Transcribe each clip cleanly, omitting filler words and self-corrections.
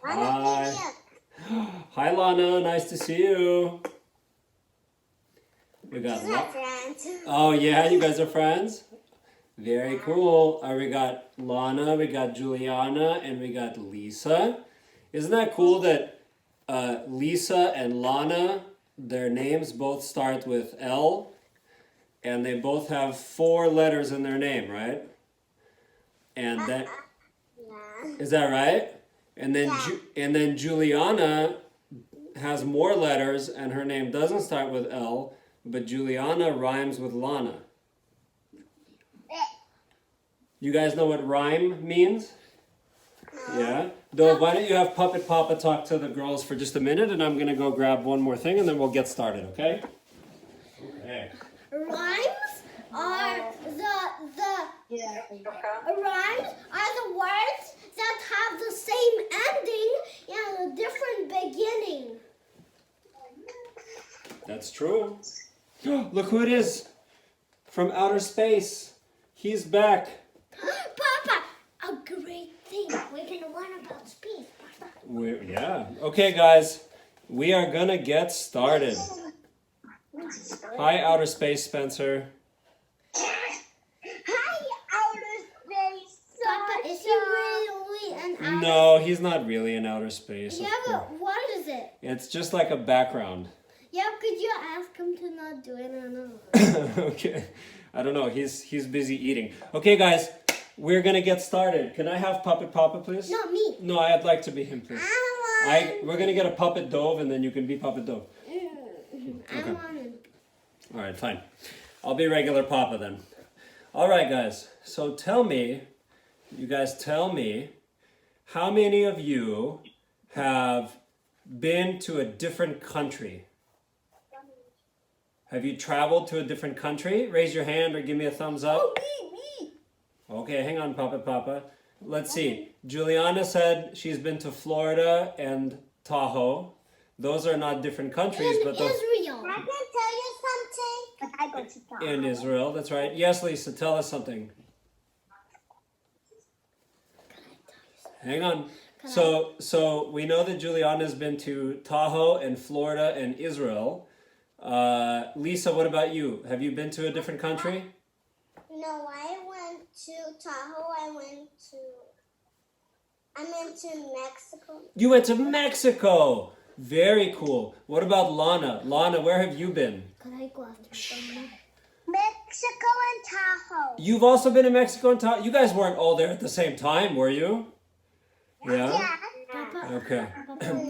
Hi. Hi, Lana. Nice to see you. We got friends. Oh, yeah, you guys are friends? Very cool. We got Lana, we got Juliana, and we got Lisa. Isn't that cool that Lisa and Lana, their names both start with L, and they both have 4 letters in their name, right? And that Yeah. is that right? And then Yeah. and then Juliana has more letters, and her name doesn't start with L, but Juliana rhymes with Lana. You guys know what rhyme means? Yeah. Dove, why don't you have Puppet Papa talk to the girls for just a minute, and I'm going to go grab one more thing, and then we'll get started, okay? Okay. Rhymes are rhymes are the words that have the same ending and a different beginning. That's true. Look who it is from outer space. He's back. Papa, a great thing. We're gonna learn about space, Papa. Yeah. Okay, guys. We are going to get started. Hi, outer space, Spencer. Hi, outer space. Papa, is he really an outer? No, he's not really in outer space. Yeah, but what is it? It's just like a background. Yeah, could you ask him to not do it or not? Okay. I don't know. He's busy eating. Okay, guys. We're going to get started. Can I have Puppet Papa, please? Not me. No, I'd like to be him, please. We're going to get a Puppet Dove, and then you can be Puppet Dove. I want him. All right, fine. I'll be regular Papa then. All right, guys. So you guys tell me, how many of you have been to a different country? Have you traveled to a different country? Raise your hand or give me a thumbs up. Oh, me. Okay, hang on, Puppet Papa. Let's see. Juliana said she's been to Florida and Tahoe. Those are not different countries, but those... Israel. I can tell you something. But I go to Tahoe. In Israel, that's right. Yes, Lisa, tell us something. Hang on. So we know that Juliana's been to Tahoe and Florida and Israel. Lisa, what about you? Have you been to a different country? No, I went to Tahoe. I went to Mexico. You went to Mexico. Very cool. What about Lana? Lana, where have you been? Could I go after someone? Mexico and Tahoe. You've also been to Mexico and Tahoe. You guys weren't all there at the same time, were you? Yeah? Papa, Okay.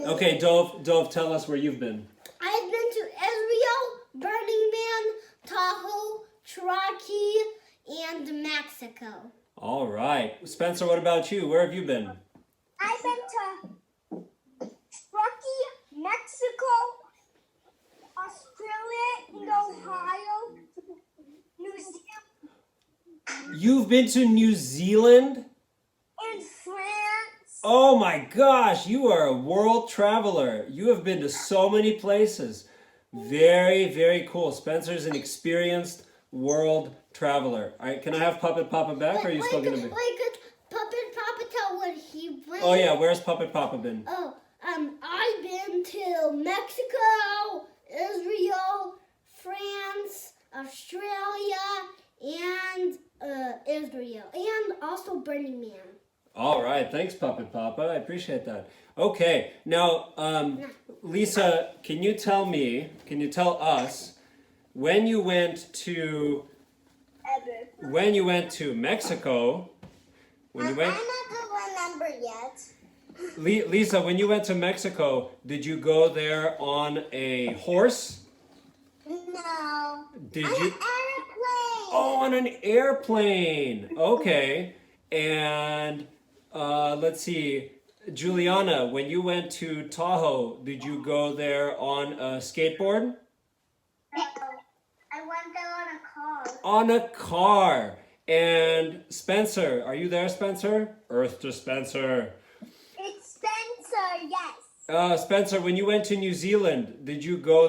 Okay, Dove, tell us where you've been. I've been to Israel, Burning Man, Tahoe, Truckee, and Mexico. All right. Spencer, what about you? Where have you been? I've been to Truckee, Mexico, Australia, and Ohio, New Zealand, You've been to New Zealand? and France. Oh my gosh, you are a world traveler. You have been to so many places. Very, very cool. Spencer's an experienced world traveler. All right, can I have Puppet Papa back, or are you still going to be? Could Puppet Papa tell what he went? Oh yeah, where's Puppet Papa been? Oh, I've been to Mexico, Israel, France, Australia, and Israel, and also Burning Man. All right, thanks, Puppet Papa. I appreciate that. Okay, now, Lisa, can you tell us, when you went to Mexico, I'm not the one number yet. Lisa, when you went to Mexico, did you go there on a horse? No. Did On you? an airplane. Oh, on an airplane. Okay. And let's see, Juliana, when you went to Tahoe, did you go there on a skateboard? No. I went there on a car. On a car. And Spencer, are you there, Spencer? Earth to Spencer. It's Spencer, yes. Spencer, when you went to New Zealand, did you fly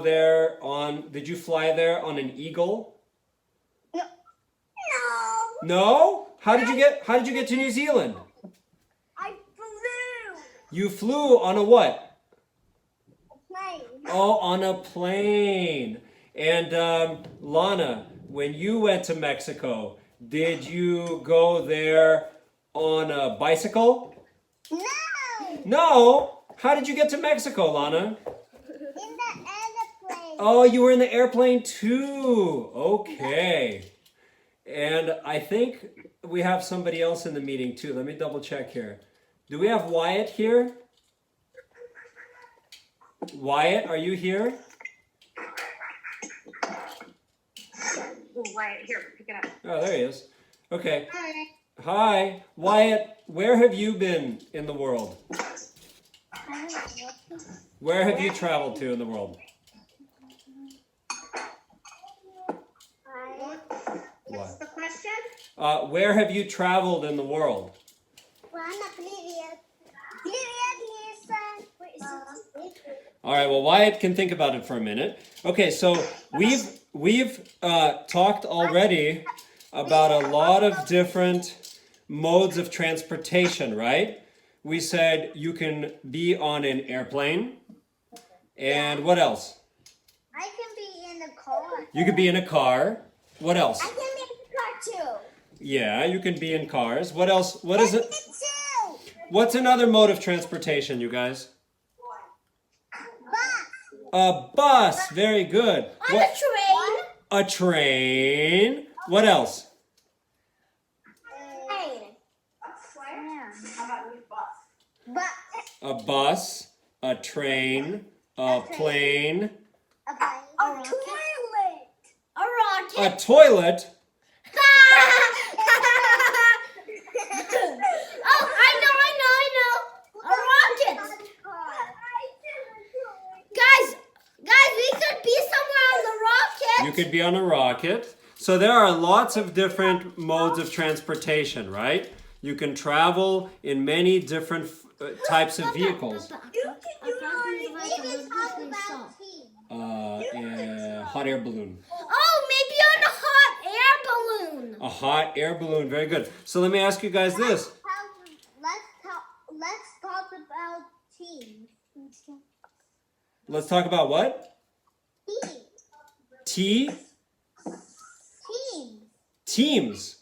there on an eagle? No. No? How did you get to New Zealand? I flew. You flew on a what? Plane. Oh, on a plane. And Lana, when you went to Mexico, did you go there on a bicycle? No. No. How did you get to Mexico, Lana? In the airplane. Oh, you were in the airplane too. Okay. And I think we have somebody else in the meeting too. Let me double check here. Do we have Wyatt here? Wyatt, are you here? Oh, Wyatt, here, pick it up. Oh, there he is. Okay. Hi. Hi. Wyatt, where have you been in the world? Where have you traveled to in the world? What's the question? Where have you traveled in the world? All right, well, Wyatt can think about it for a minute. Okay, so we've talked already about a lot of different modes of transportation, right? We said you can be on an airplane. And what else? I can be in the car. You could be in a car. What else? I can be in the car too. Yeah, you can be in cars. What else? What is it? Me too. What's another mode of transportation, you guys? Bus. A bus. Very good. On a train. A train. What else? Plane. Bus. A bus, a train, a plane, A plane. A toilet. A rocket. a toilet. Oh, I know. A rocket. Guys, we could be somewhere on the rocket. You could be on a rocket. So there are lots of different modes of transportation, right? You can travel in many different types of vehicles. Hot air balloon. Oh, maybe on a hot air balloon. A hot air balloon. Very good. So let me ask you guys this. Let's talk about teams. Let's talk about what? Teams. Teams. Teams.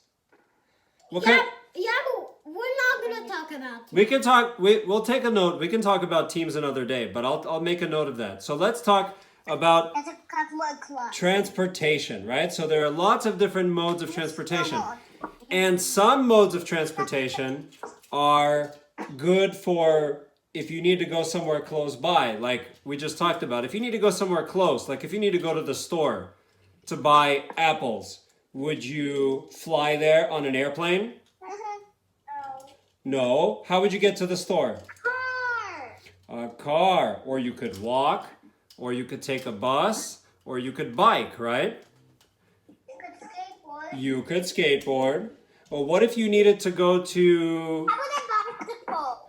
What kind? Yeah, but we're not gonna talk about. We can talk. We'll take a note. We can talk about teams another day, but I'll make a note of that. So let's talk about It's a couple of clubs. transportation, right? So there are lots of different modes of transportation, and some modes of transportation are good for if you need to go somewhere close by, like we just talked about. If you need to go somewhere close, like if you need to go to the store to buy apples, would you fly there on an airplane? No. How would you get to the store? Car. A car. Or you could walk, or you could take a bus, or you could bike, right? You could skateboard. You could skateboard. Or what if you needed to go to... How about a bicycle?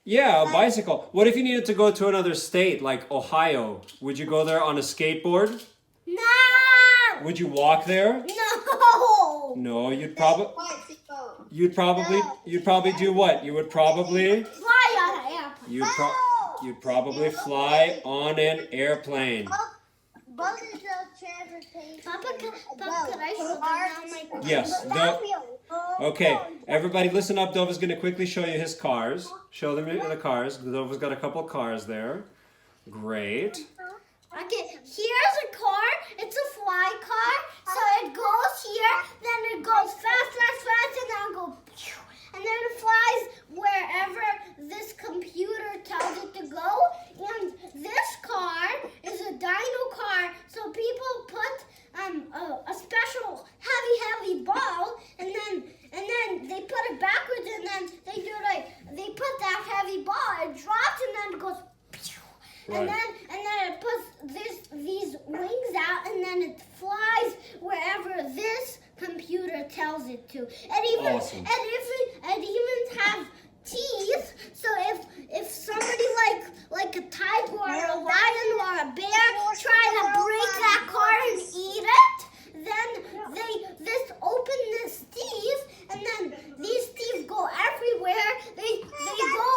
Yeah, a bicycle. What if you needed to go to another state, like Ohio? Would you go there on a skateboard? No. Would you walk there? No. No, you'd Bicycle. probably do what? You would probably Fly on an airplane. you'd probably fly on an airplane. Boat is a transportation. Papa, could I slow down my... Yes. Okay, everybody listen up. Dova's going to quickly show you his cars. Show them the cars. Dova's got a couple cars there. Great. Okay, here's a car. It's a fly car. So it goes here, then it goes fast, and then it goes pew, and then it flies wherever this computer tells it to go. And this car is a dino car, so people put a special heavy ball, and then they put it backwards, and then they put that heavy ball. It drops, and then it goes. Right. And then it puts these wings out, and then it flies wherever this computer tells it to. Awesome. And even have teeth. So if somebody like a tiger or a lion or a bear try to break that car and eat it, then they open this teeth, and then these teeth go everywhere. They go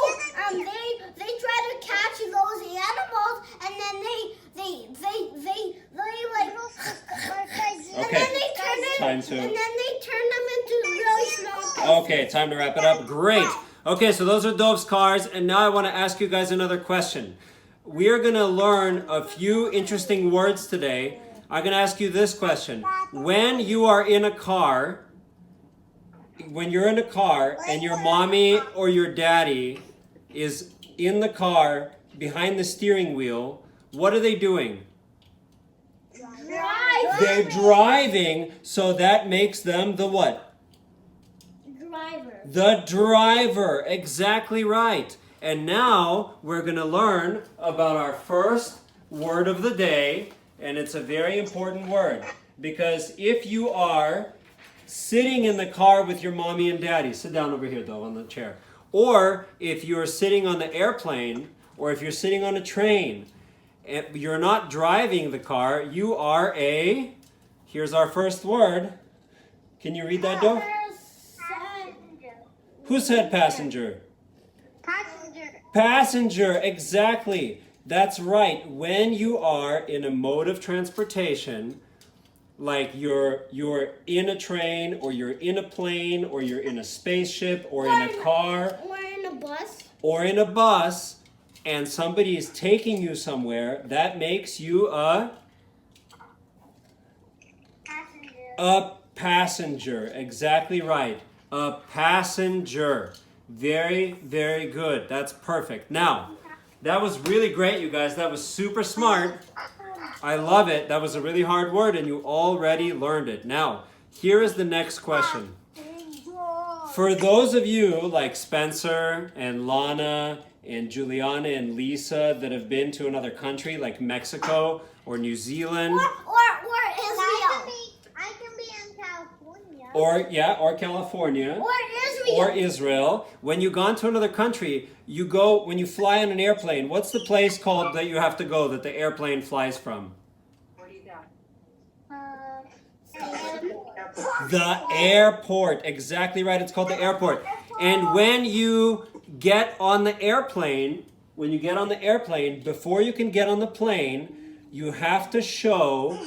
into... And then they turn them into really small pieces. Okay, time to wrap it up. Great. Okay, so those are Dove's cars, and now I want to ask you guys another question. We are going to learn a few interesting words today. I'm going to ask you this question. When you are in a car, when you're in a car and your mommy or your daddy is in the car behind the steering wheel, what are they doing? Driving. They're driving, so that makes them the what? Driver. The driver. Exactly right. And now we're going to learn about our first word of the day, and it's a very important word because if you are sitting in the car with your mommy and daddy, sit down over here though on the chair, or if you're sitting on the airplane, or if you're sitting on a train, and you're not driving the car, you are a, here's our first word. Can you read that, Dove? Who said passenger? Passenger. Passenger, exactly. That's right. When you are in a mode of transportation, like you're in a train, or you're in a plane, or you're in a spaceship, or in a car, Or in a bus. or in a bus, and somebody is taking you somewhere, that makes you a passenger. Exactly right. A passenger. Very, very good. That's perfect. Now, that was really great, you guys. That was super smart. I love it. That was a really hard word, and you already learned it. Now, here is the next question. For those of you like Spencer and Lana and Juliana and Lisa that have been to another country like Mexico or New Zealand, Or Israel. I can be in California. or California, Or Israel. or Israel, when you gone to another country, you go, when you fly on an airplane, what's the place called that you have to go that the airplane flies from? Where do you go? The airport. Exactly right. It's called the airport. And when you get on the airplane, before you can get on the plane, you have to show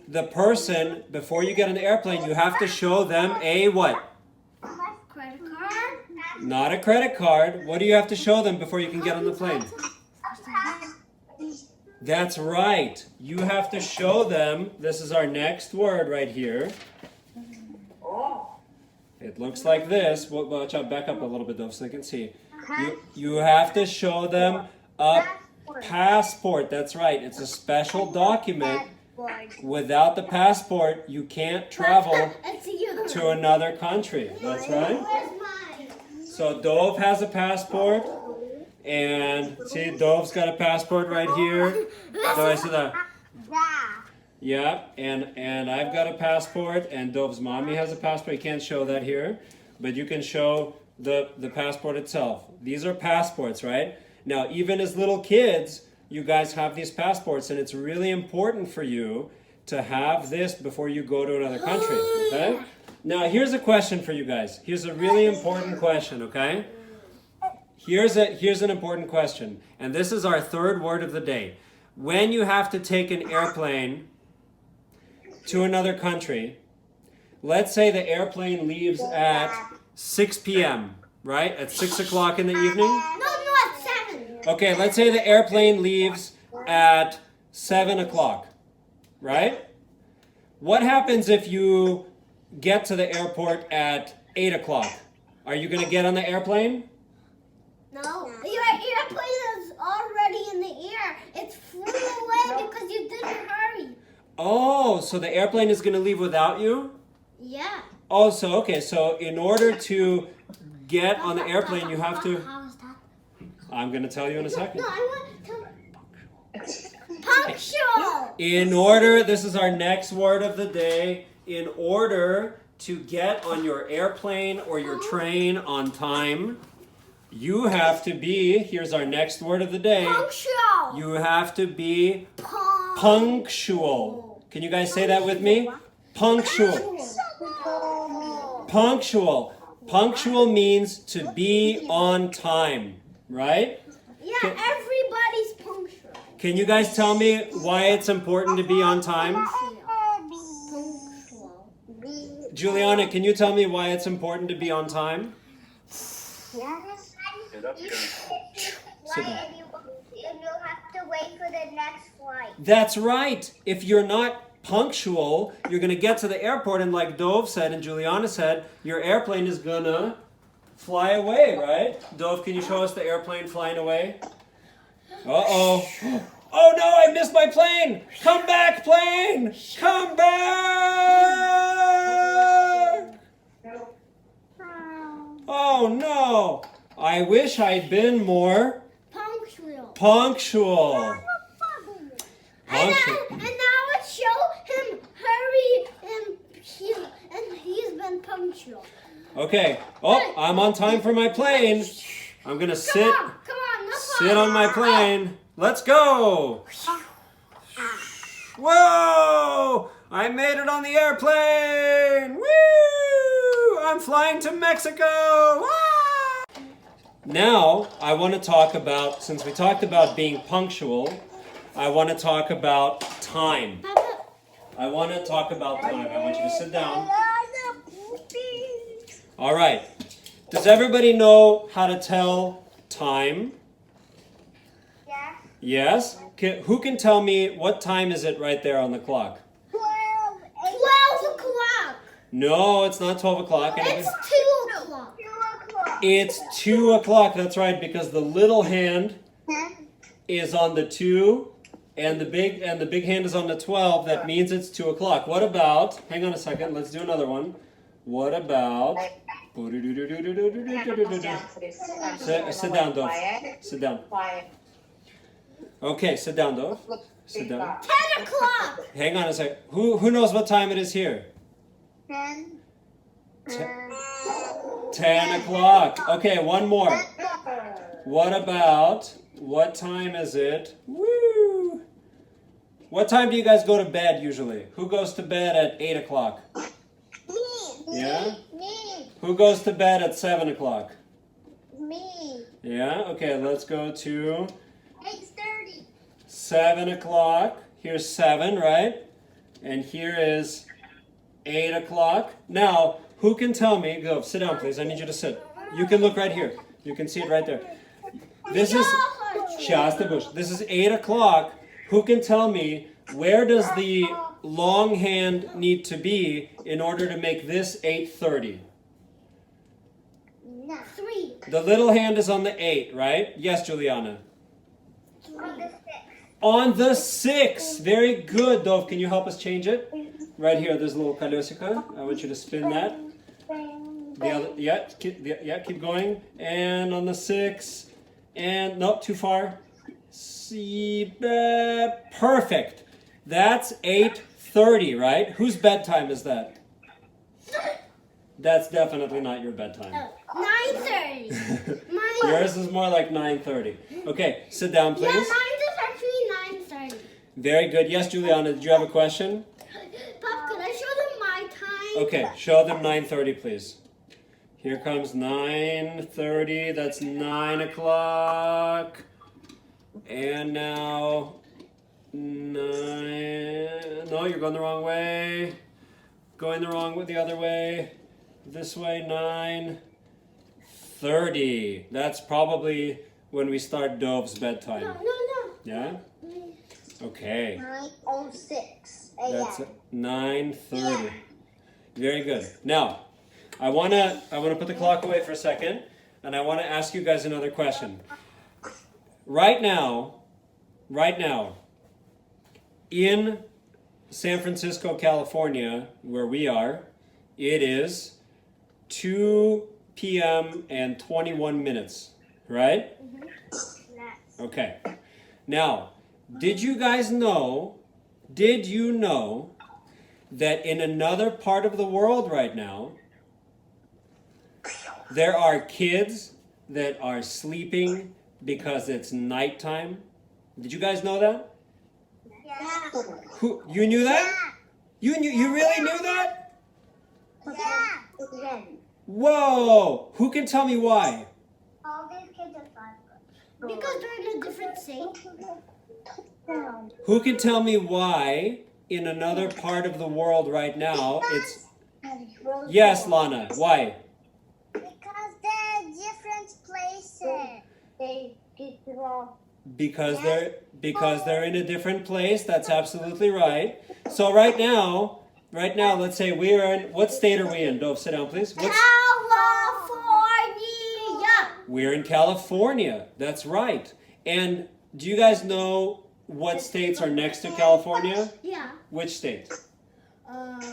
the person, before you get on the airplane, you have to show them a what? Credit card. Not a credit card. What do you have to show them before you can get on the plane? That's right. You have to show them, this is our next word right here. It looks like this. Watch out, back up a little bit though so they can see. You have to show them a passport. That's right. It's a special document. Without the passport, you can't travel It's you. to another country. That's right. Where's mine? So Dove has a passport. And see, Dove's got a passport right here. So I see that. Yeah, and I've got a passport, and Dove's mommy has a passport. You can't show that here, but you can show the passport itself. These are passports, right? Now, even as little kids, you guys have these passports, and it's really important for you to have this before you go to another country, okay? Now, here's a question for you guys. Here's a really important question, okay? Here's an important question, and this is our third word of the day. When you have to take an airplane to another country, let's say the airplane leaves at 6 p.m., right? At 6 o'clock in the evening? No, at 7. Okay, let's say the airplane leaves at 7 o'clock, right? What happens if you get to the airport at 8 o'clock? Are you going to get on the airplane? No. Your airplane is already in the air. It's flew away because you didn't hurry. Oh, so the airplane is going to leave without you? Yeah. Oh, so in order to get on the airplane, you have to... How is that? I'm going to tell you in a second. No, I want to punctual. In order, this is our next word of the day, in order to get on your airplane or your train on time, you have to be, here's our next word of the day, Punctual. you have to be punctual. Can you guys say that with me? Punctual. Punctual. Punctual means to be on time, right? Yeah, everybody's punctual. Can you guys tell me why it's important to be on time? Juliana, can you tell me why it's important to be on time? Yes. Sit down. And you have to wait for the next flight. That's right. If you're not punctual, you're going to get to the airport, and like Dove said and Juliana said, your airplane is going to fly away, right? Dove, can you show us the airplane flying away? Uh-oh. Oh no, I missed my plane! Come back, plane! Come back! Oh no! I wish I'd been more punctual. And now it show him hurry and he's been punctual. Okay. Oh, I'm on time for my plane. I'm gonna sit Come on, sit on my plane. Let's go! Whoa! I made it on the airplane! Woo! I'm flying to Mexico! Ah! Now, I want to talk about, since we talked about being punctual, I want to talk about time. I want to talk about time. I want you to sit down. All right. Does everybody know how to tell time? Yes? Who can tell me what time is it right there on the clock? 12 o'clock. No, it's not 12 o'clock. It's 2 o'clock. It's 2 o'clock. That's right, because the little hand is on the 2 and the big hand is on the 12. That means it's 2 o'clock. What about, hang on a second, let's do another one. What about sit down, Dove. Sit down. Okay, sit down, Dove. Sit down. 10 o'clock. Hang on a sec. Who knows what time it is here? 10. 10 o'clock. Okay, one more. What about, what time is it? Woo! What time do you guys go to bed usually? Who goes to bed at 8 o'clock? Me. Yeah? Me. Who goes to bed at 7 o'clock? Me. Yeah? Okay, let's go to 8:30. 7 o'clock. Here's 7, right? And here is 8 o'clock. Now, who can tell me, go, sit down please, I need you to sit. You can look right here. You can see it right there. This is, this is 8 o'clock. Who can tell me, where does the long hand need to be in order to make this 8:30? 3. The little hand is on the 8, right? Yes, Juliana. On the 6. On the 6. Very good, Dov. Can you help us change it? Right here, there's a little колесико. I want you to spin that. The other, keep going. And on the 6. And, nope, too far. Perfect. That's 8:30, right? Whose bedtime is that? That's definitely not your bedtime. 9:30. Yours is more like 9:30. Okay, sit down, please. Yeah, mine is actually 9:30. Very good. Yes, Juliana, did you have a question? Pop, could I show them my time? Okay, show them 9:30, please. Here comes 9:30. That's 9 o'clock. And now 9. No, you're going the wrong way. Going the other way. This way, 9:30. That's probably when we start Dove's bedtime. No. Yeah? Okay. 9:06 That's a.m. 9:30. Very good. Now, I wanna put the clock away for a second, and I wanna ask you guys another question. Right now, in San Francisco, California, where we are, it is 2 p.m. and 21 minutes, right? Okay. Now, did you know that in another part of the world right now, there are kids that are sleeping because it's nighttime? Did you guys know that? Yeah. You knew that? You really knew that? Yeah. Whoa! Who can tell me why? All these kids are 5. Because they're in a different state. Who can tell me why in another part of the world right now it's... Yes, Lana, why? Because they're different places. Because they're in a different place. That's absolutely right. So right now, let's say we are in... What state are we in? Dove, sit down, please. California. We're in California. That's right. And do you guys know what states are next to California? Yeah. Which state?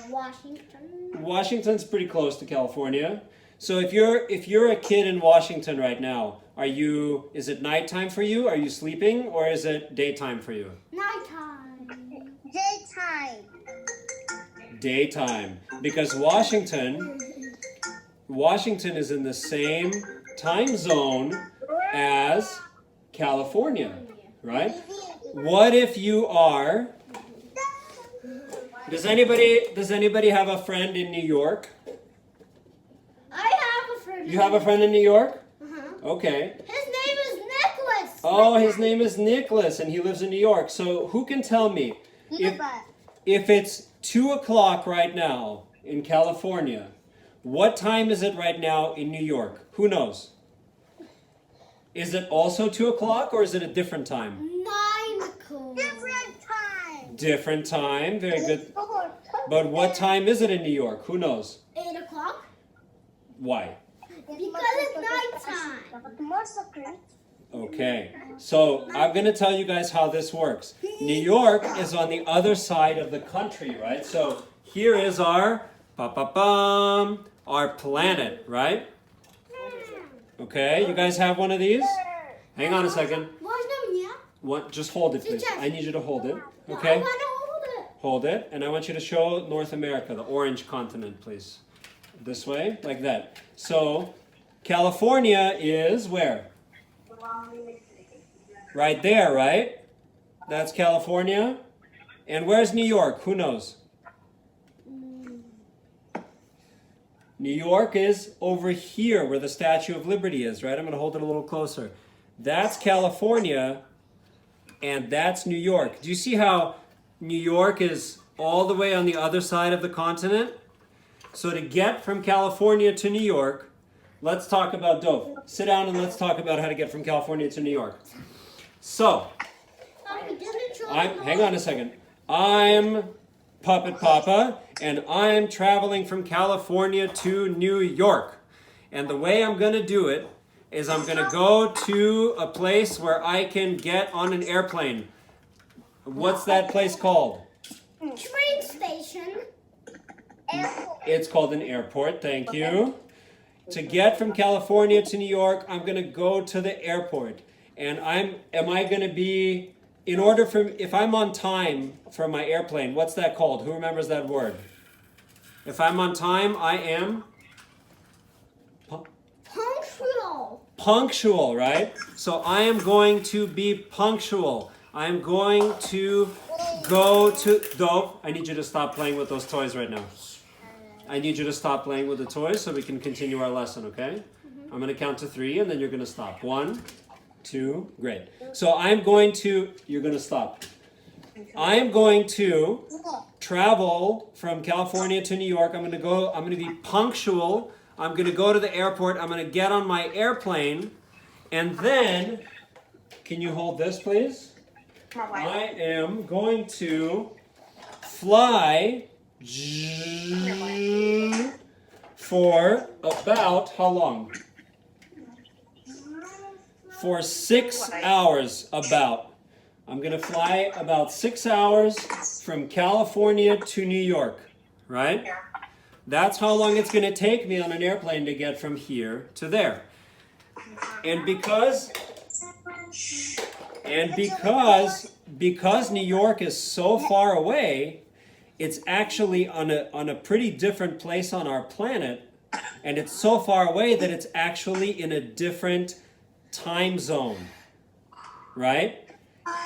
Washington. Washington's pretty close to California. So if you're a kid in Washington right now, is it nighttime for you? Are you sleeping, or is it daytime for you? Nighttime. Daytime. Because Washington is in the same time zone as California, right? What if you are... Does anybody have a friend in New York? I have a friend. You have a friend in New York? Uh-huh. Okay. His name is Nicholas. Oh, his name is Nicholas, and he lives in New York. So who can tell me if it's 2 o'clock right now in California, what time is it right now in New York? Who knows? Is it also 2 o'clock, or is it a different time? 9 o'clock. Different time. Different time. Very good. But what time is it in New York? Who knows? 8 o'clock. Why? Because it's nighttime. Okay, so I'm going to tell you guys how this works. New York is on the other side of the country, right? So here is our planet, right? Okay, you guys have one of these? Hang on a second. What? Just hold it, please. I need you to hold it. Okay? I want to hold it. Hold it, and I want you to show North America, the orange continent, please. This way, like that. So, California is where? Right there, right? That's California. And where's New York? Who knows? New York is over here where the Statue of Liberty is, right? I'm going to hold it a little closer. That's California, and that's New York. Do you see how New York is all the way on the other side of the continent? So to get from California to New York, let's talk about Dove. Sit down and let's talk about how to get from California to New York. So, hang on a second. I'm Puppet Papa, and I'm traveling from California to New York. And the way I'm going to do it is I'm going to go to a place where I can get on an airplane. What's that place called? Train station. Airport. It's called an airport, thank you. To get from California to New York, I'm going to go to the airport. And if I'm on time for my airplane, what's that called? Who remembers that word? If I'm on time, I am? Punctual. Punctual, right? So I am going to be punctual. I'm going to go to... Dove, I need you to stop playing with those toys right now. I need you to stop playing with the toys so we can continue our lesson, okay? I'm going to count to 3 and then you're going to stop. 1, 2, great. So you're going to stop. I'm going to travel from California to New York. I'm going to be punctual. I'm going to go to the airport. I'm going to get on my airplane. And then, can you hold this, please? I am going to fly for about, how long? For 6 hours, about. I'm going to fly about 6 hours from California to New York, right? That's how long it's going to take me on an airplane to get from here to there. And because New York is so far away, it's actually on a pretty different place on our planet, and it's so far away that it's actually in a different time zone, right?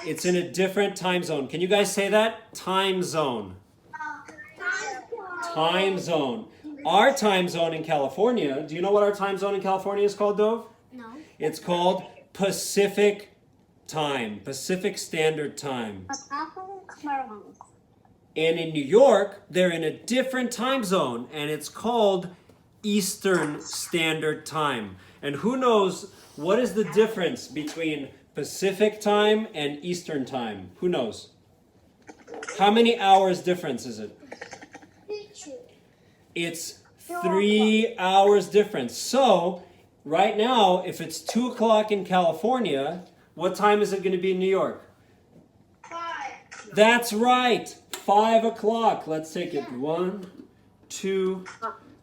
It's in a different time zone. Can you guys say that? Time zone. Time zone. Our time zone in California, do you know what our time zone in California is called, Dove? No. It's called Pacific time, Pacific Standard Time. And in New York, they're in a different time zone, and it's called Eastern Standard Time. And who knows what is the difference between Pacific Time and Eastern Time? Who knows? How many hours difference is it? It's 3 hours difference. So, right now, if it's 2 o'clock in California, what time is it going to be in New York? 5. That's right. 5 o'clock. Let's take it 1, 2,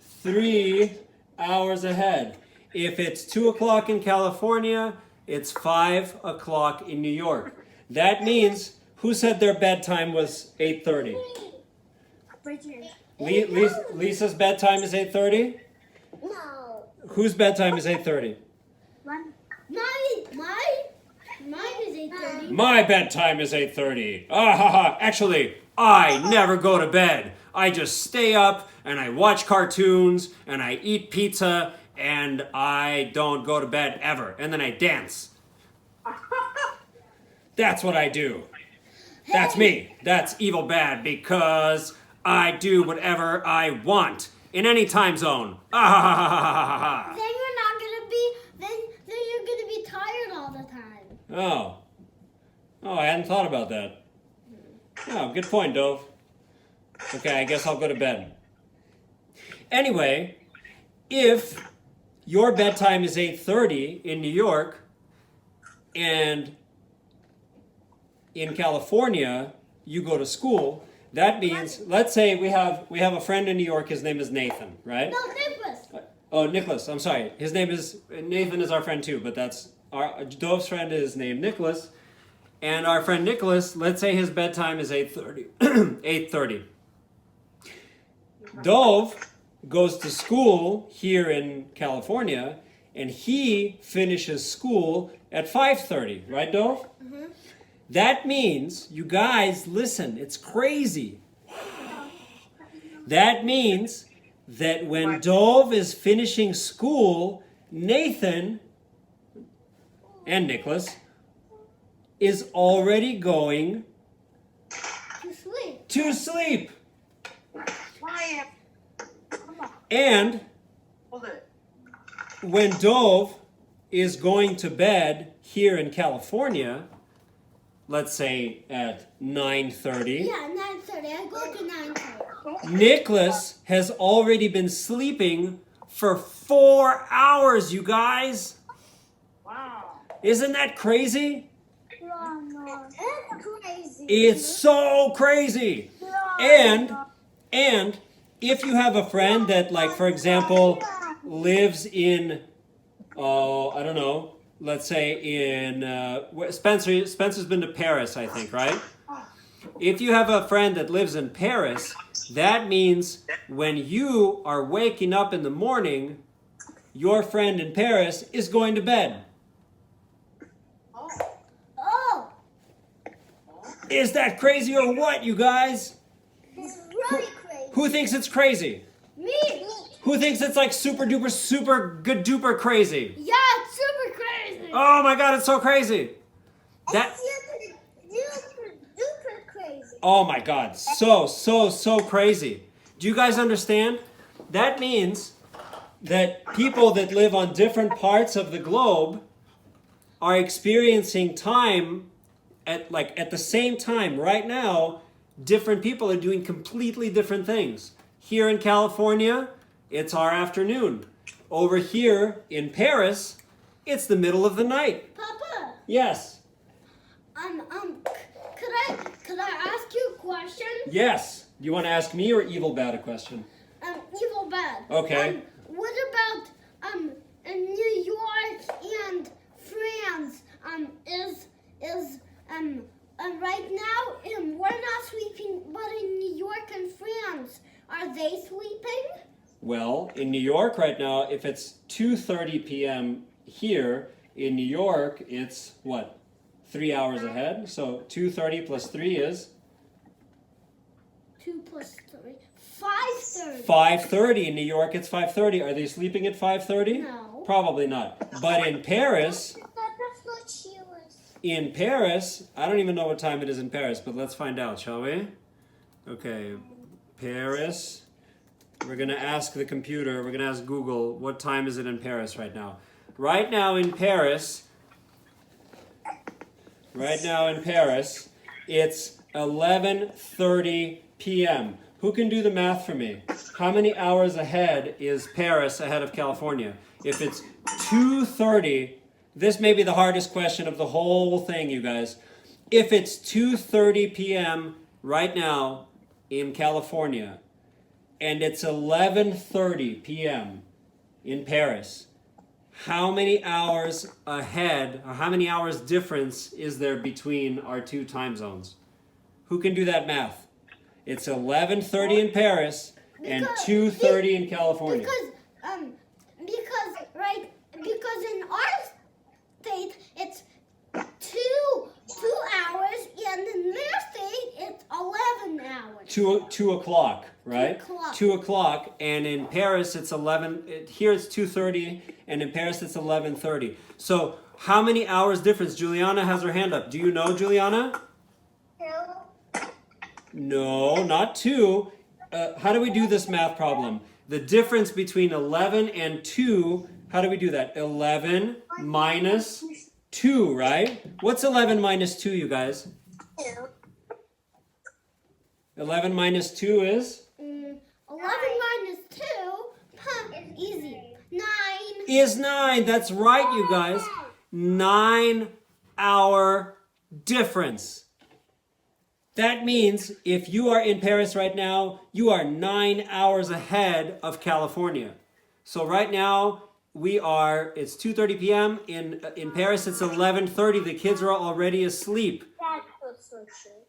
3 hours ahead. If it's 2 o'clock in California, it's 5 o'clock in New York. That means, who said their bedtime was 8:30? Lisa's bedtime is 8:30? No. Whose bedtime is 8:30? Mine is 8:30. My bedtime is 8:30. Actually, I never go to bed. I just stay up and I watch cartoons and I eat pizza and I don't go to bed ever. And then I dance. That's what I do. That's me. That's evil bad because I do whatever I want in any time zone. Then you're not gonna be. Then you're gonna be tired all the time. Oh, I hadn't thought about that. Oh, good point, Dove. Okay, I guess I'll go to bed. Anyway, if your bedtime is 8:30 in New York and in California you go to school, that means, let's say we have a friend in New York, his name is Nathan, right? No, Nicholas. Oh, Nicholas, I'm sorry. His name is, Nathan is our friend too, but that's, Dove's friend is named Nicholas. And our friend Nicholas, let's say his bedtime is 8:30. 8:30. Dove goes to school here in California, and he finishes school at 5:30, right, Dove? Mm-hmm. That means, you guys, listen, it's crazy. That means that when Dove is finishing school, Nathan and Nicholas is already going to sleep. Quiet. Come on. And Hold it. when Dove is going to bed here in California, let's say at 9:30, Yeah, 9:30. I go to 9:30. Nicholas has already been sleeping for 4 hours, you guys. Wow. Isn't that crazy? It's crazy. It's so crazy. And if you have a friend that, like, for example, lives in, I don't know, let's say in, Spencer's been to Paris, I think, right? If you have a friend that lives in Paris, that means when you are waking up in the morning, your friend in Paris is going to bed. Oh, Is that crazy or what, you guys? it's really crazy. Who thinks it's crazy? Me. Who thinks it's like super duper, super good duper crazy? Yeah, it's super crazy. Oh my god, it's so crazy. That, Super crazy. oh my god, so crazy. Do you guys understand? That means that people that live on different parts of the globe are experiencing time at the same time. Right now, different people are doing completely different things. Here in California, it's our afternoon. Over here in Paris, it's the middle of the night. Papa, Yes. could I ask you a question? Yes. Do you want to ask me or Evil Bad a question? Evil bad. Okay. What about in New York and France? Right now we're not sleeping, but in New York and France, are they sleeping? Well, in New York right now, if it's 2:30 p.m. here, in New York, it's what? 3 hours ahead? So 2:30 plus 3 is? 2 plus 3. 5:30. 5:30. In New York, it's 5:30. Are they sleeping at 5:30? No. Probably not. But in Paris, That's what she was. in Paris, I don't even know what time it is in Paris, but let's find out, shall we? Okay, Paris. We're going to ask the computer, we're going to ask Google, what time is it in Paris right now? Right now in Paris, it's 11:30 p.m. Who can do the math for me? How many hours ahead is Paris ahead of California? If it's 2:30, this may be the hardest question of the whole thing, you guys. If it's 2:30 p.m. right now in California, and it's 11:30 p.m. in Paris, how many hours ahead, or how many hours difference is there between our two time zones? Who can do that math? It's 11:30 in Paris and 2:30 in California. Because in our state it's 2 hours, and in their state it's 11 hours. 2 o'clock, right? 2 o'clock. 2 o'clock, and in Paris it's 11. Here it's 2:30, and in Paris it's 11:30. So how many hours difference? Juliana has her hand up. Do you know, Juliana? No, not 2. How do we do this math problem? The difference between 11 and 2, how do we do that? 11 minus 2, right? What's 11 minus 2, you guys? 11 minus 2 is? 11 minus 2, easy. 9. Is 9. That's right, you guys. 9-hour difference. That means if you are in Paris right now, you are 9 hours ahead of California. So right now, it's 2:30 p.m. In Paris, it's 11:30. The kids are already asleep.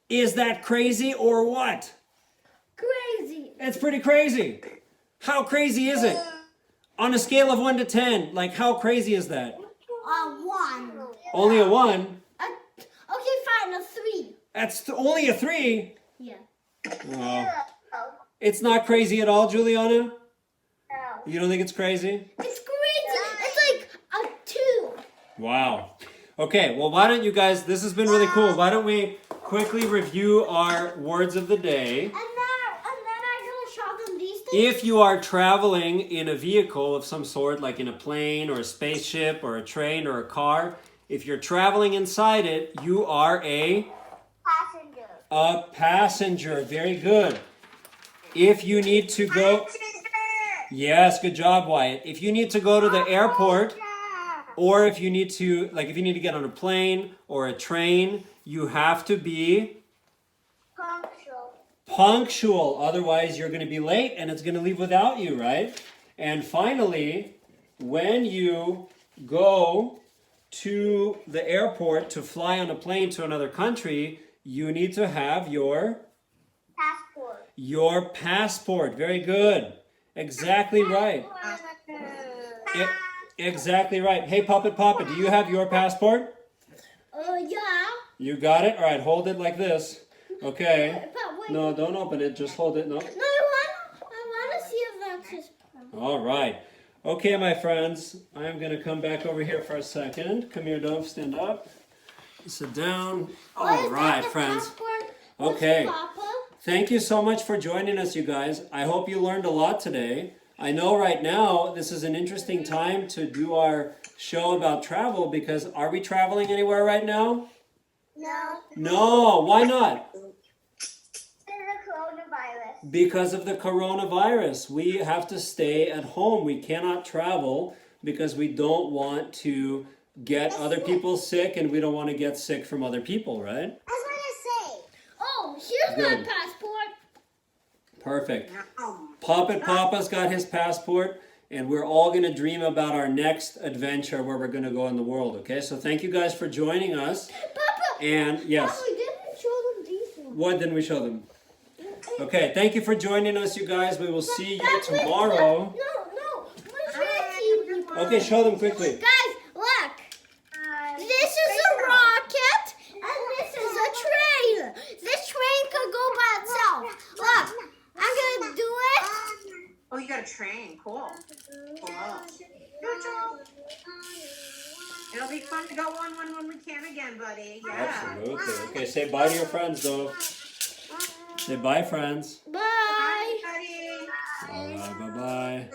Is that crazy or what? Crazy. It's pretty crazy. How crazy is it? On a scale of 1 to 10, like how crazy is that? 1. Only a 1? Okay, fine, a 3. That's only a 3? Yeah. Well, it's not crazy at all, Juliana? You don't think it's crazy? It's crazy. It's like a 2. Wow. Okay, well, why don't you guys, this has been really cool. Why don't we quickly review our words of the day? And then I'm going to show them these things. If you are traveling in a vehicle of some sort, like in a plane or a spaceship or a train or a car, if you're traveling inside it, you are a passenger. Very good. If you need to go... Yes, good job, Wyatt. If you need to go to the airport, or if you need to get on a plane or a train, you have to be punctual. Otherwise, you're going to be late and it's going to leave without you, right? And finally, when you go to the airport to fly on a plane to another country, you need to have your passport. Very good. Exactly right. Exactly right. Hey, Puppet Papa, do you have your passport? Yeah. You got it? All right, hold it like this. Okay. But wait. No, don't open it. Just hold it. No. No, I want to see if that's his problem. All right. Okay, my friends. I'm going to come back over here for a second. Come here, Dove. Stand up. Sit down. All right, friends. Okay. Thank you so much for joining us, you guys. I hope you learned a lot today. I know right now this is an interesting time to do our show about travel because are we traveling anywhere right now? No. No. Why not? Coronavirus. Because of the coronavirus. We have to stay at home. We cannot travel because we don't want to get other people sick and we don't want to get sick from other people, right? Oh, here's my passport. Perfect. Puppet Papa's got his passport, and we're all going to dream about our next adventure where we're going to go in the world, okay? So thank you guys for joining us. Papa! And yes. Papa, we didn't show them these ones. What didn't we show them? Okay, thank you for joining us, you guys. We will see you tomorrow. No. Okay, show them quickly. Guys, look. This is a rocket, and this is a train. This train could go by itself. Look, I'm going to do it. Oh, you got a train. Cool. Cool. Good job. It'll be fun to go on one when we can again, buddy. Yeah. Absolutely. Okay, say bye to your friends, though. Say bye, friends. Bye. Bye, buddy. All right, bye-bye.